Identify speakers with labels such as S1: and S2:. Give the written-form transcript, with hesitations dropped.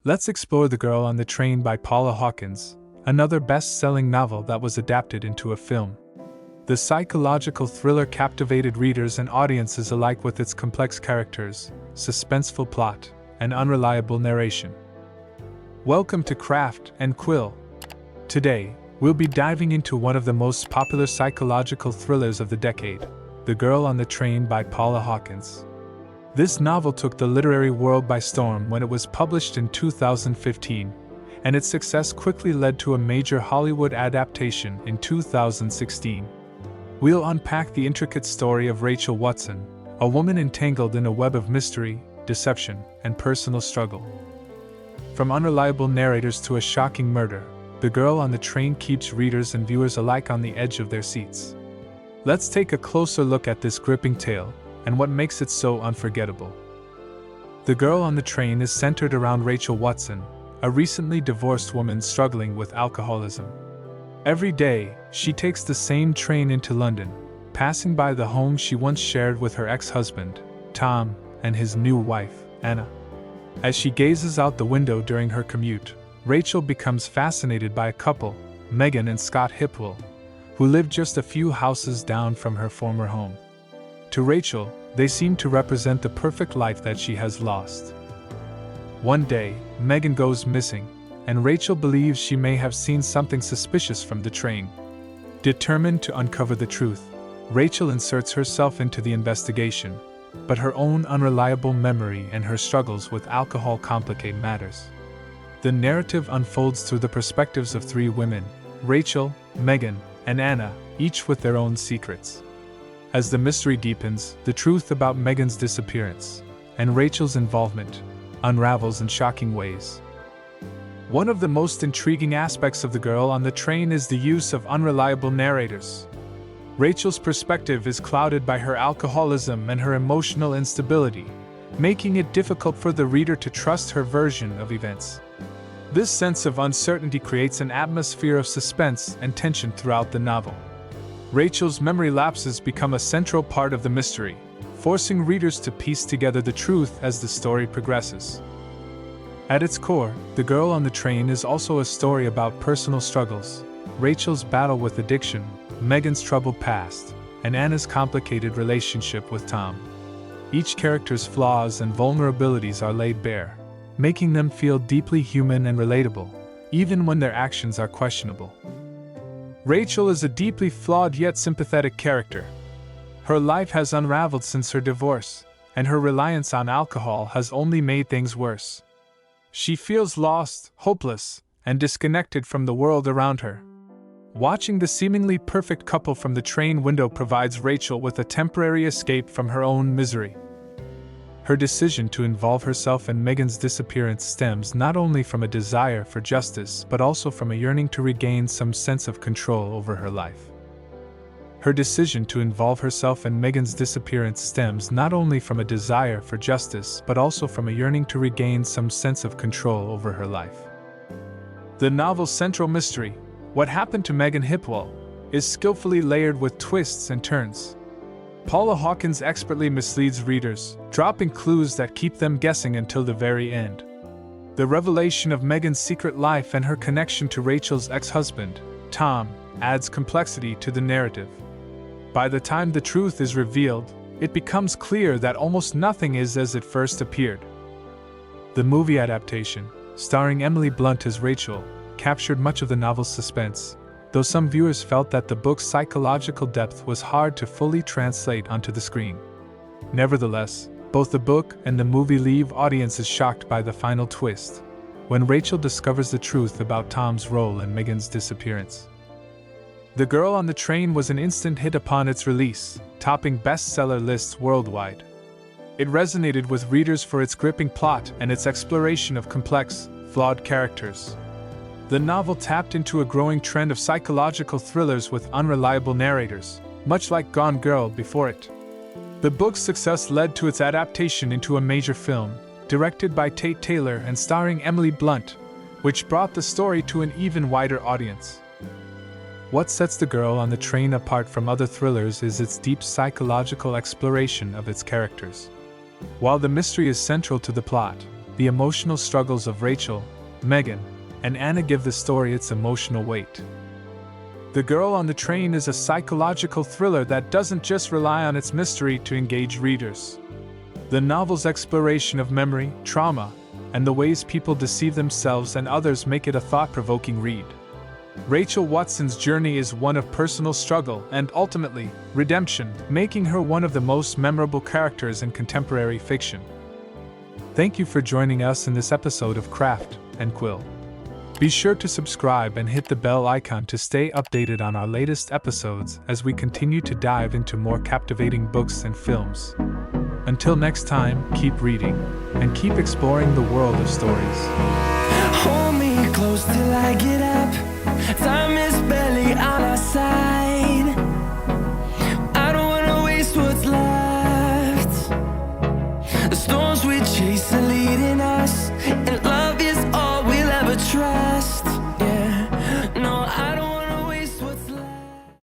S1: Let's explore The Girl on the Train by Paula Hawkins, another best-selling novel that was adapted into a film. The psychological thriller captivated readers and audiences alike with its complex characters, suspenseful plot, and unreliable narration. Welcome to Craft and Quill. Today, we'll be diving into one of the most popular psychological thrillers of the decade, The Girl on the Train by Paula Hawkins. This novel took the literary world by storm when it was published in 2015, and its success quickly led to a major Hollywood adaptation in 2016. We'll unpack the intricate story of Rachel Watson, a woman entangled in a web of mystery, deception, and personal struggle. From unreliable narrators to a shocking murder, The Girl on the Train keeps readers and viewers alike on the edge of their seats. Let's take a closer look at this gripping tale and what makes it so unforgettable. The Girl on the Train is centered around Rachel Watson, a recently divorced woman struggling with alcoholism. Every day, she takes the same train into London, passing by the home she once shared with her ex-husband, Tom, and his new wife, Anna. As she gazes out the window during her commute, Rachel becomes fascinated by a couple, Megan and Scott Hipwell, who live just a few houses down from her former home. To Rachel, they seem to represent the perfect life that she has lost. One day, Megan goes missing, and Rachel believes she may have seen something suspicious from the train. Determined to uncover the truth, Rachel inserts herself into the investigation, but her own unreliable memory and her struggles with alcohol complicate matters. The narrative unfolds through the perspectives of three women, Rachel, Megan, and Anna, each with their own secrets. As the mystery deepens, the truth about Megan's disappearance and Rachel's involvement unravels in shocking ways. One of the most intriguing aspects of The Girl on the Train is the use of unreliable narrators. Rachel's perspective is clouded by her alcoholism and her emotional instability, making it difficult for the reader to trust her version of events. This sense of uncertainty creates an atmosphere of suspense and tension throughout the novel. Rachel's memory lapses become a central part of the mystery, forcing readers to piece together the truth as the story progresses. At its core, The Girl on the Train is also a story about personal struggles, Rachel's battle with addiction, Megan's troubled past, and Anna's complicated relationship with Tom. Each character's flaws and vulnerabilities are laid bare, making them feel deeply human and relatable, even when their actions are questionable. Rachel is a deeply flawed yet sympathetic character. Her life has unraveled since her divorce, and her reliance on alcohol has only made things worse. She feels lost, hopeless, and disconnected from the world around her. Watching the seemingly perfect couple from the train window provides Rachel with a temporary escape from her own misery. Her decision to involve herself in Megan's disappearance stems not only from a desire for justice but also from a yearning to regain some sense of control over her life. Her decision to involve herself in Megan's disappearance stems not only from a desire for justice but also from a yearning to regain some sense of control over her life. The novel's central mystery, what happened to Megan Hipwell, is skillfully layered with twists and turns. Paula Hawkins expertly misleads readers, dropping clues that keep them guessing until the very end. The revelation of Megan's secret life and her connection to Rachel's ex-husband, Tom, adds complexity to the narrative. By the time the truth is revealed, it becomes clear that almost nothing is as it first appeared. The movie adaptation, starring Emily Blunt as Rachel, captured much of the novel's suspense, though some viewers felt that the book's psychological depth was hard to fully translate onto the screen. Nevertheless, both the book and the movie leave audiences shocked by the final twist, when Rachel discovers the truth about Tom's role in Megan's disappearance. The Girl on the Train was an instant hit upon its release, topping bestseller lists worldwide. It resonated with readers for its gripping plot and its exploration of complex, flawed characters. The novel tapped into a growing trend of psychological thrillers with unreliable narrators, much like Gone Girl before it. The book's success led to its adaptation into a major film, directed by Tate Taylor and starring Emily Blunt, which brought the story to an even wider audience. What sets The Girl on the Train apart from other thrillers is its deep psychological exploration of its characters. While the mystery is central to the plot, The emotional struggles of Rachel, Megan, and Anna give the story its emotional weight. The Girl on the Train is a psychological thriller that doesn't just rely on its mystery to engage readers. The novel's exploration of memory, trauma, and the ways people deceive themselves and others make it a thought-provoking read. Rachel Watson's journey is one of personal struggle and, ultimately, redemption, making her one of the most memorable characters in contemporary fiction. Thank you for joining us in this episode of Craft and Quill. Be sure to subscribe and hit the bell icon to stay updated on our latest episodes as we continue to dive into more captivating books and films. Until next time, keep reading and keep exploring the world of stories.
S2: Hold me close till I get up. Time